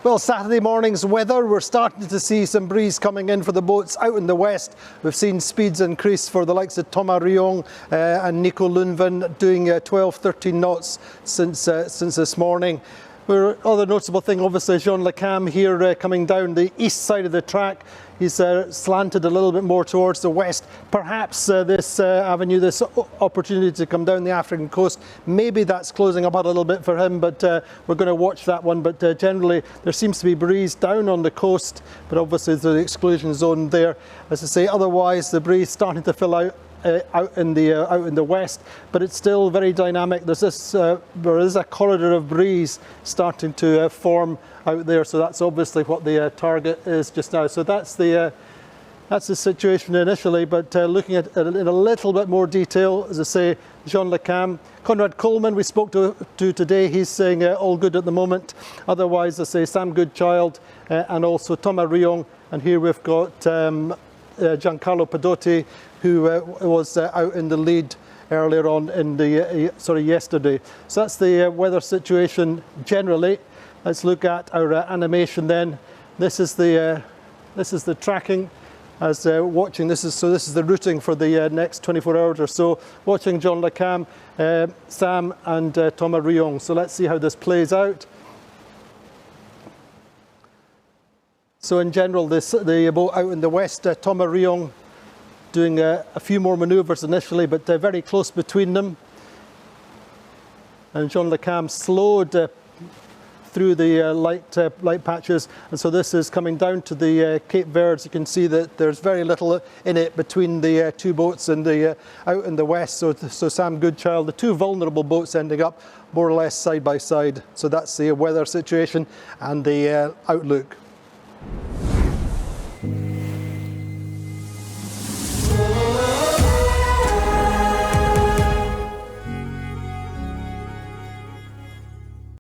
Well, Saturday morning's weather, we're starting to see some breeze coming in for the boats out in the west. We've seen speeds increase for the likes of Thomas Rayon and Nico Lunven doing 12-13 knots since this morning. Other notable thing, obviously, Jean Le Cam here coming down the east side of the track. He's slanted a little bit more towards the west. Perhaps this avenue, this opportunity to come down the African coast, maybe that's closing up a little bit for him, but we're going to watch that one. But generally, there seems to be breeze down on the coast, but obviously there's the exclusion zone there. As I say, otherwise the breeze starting to fill out in the west, but it's still very dynamic. There is a corridor of breeze starting to form out there, so that's obviously what the target is just now. So that's the situation initially, but looking at it in a little bit more detail, as I say, Jean Le Cam, Conrad Colman we spoke to today, he's saying all good at the moment. Otherwise, I say Sam Goodchild and also Thomas Rayon, and here we've got Giancarlo Pedotti, who was out in the lead earlier on in the yesterday. So that's the weather situation generally. Let's look at our animation then. This is the tracking as watching. This is the routing for the next 24 hours or so. Watching Jean Le Cam, Sam and Thomas Rayon. So let's see how this plays out. So in general, the boat out in the west, Thomas Rayon doing a few more manoeuvres initially, but very close between them. And Jean Le Cam slowed through the light patches, and so this is coming down to the Cape Verdes. You can see that there's very little in it between the two boats and out in the west. So Sam Goodchild, the two vulnerable boats ending up more or less side by side. So that's the weather situation and the outlook.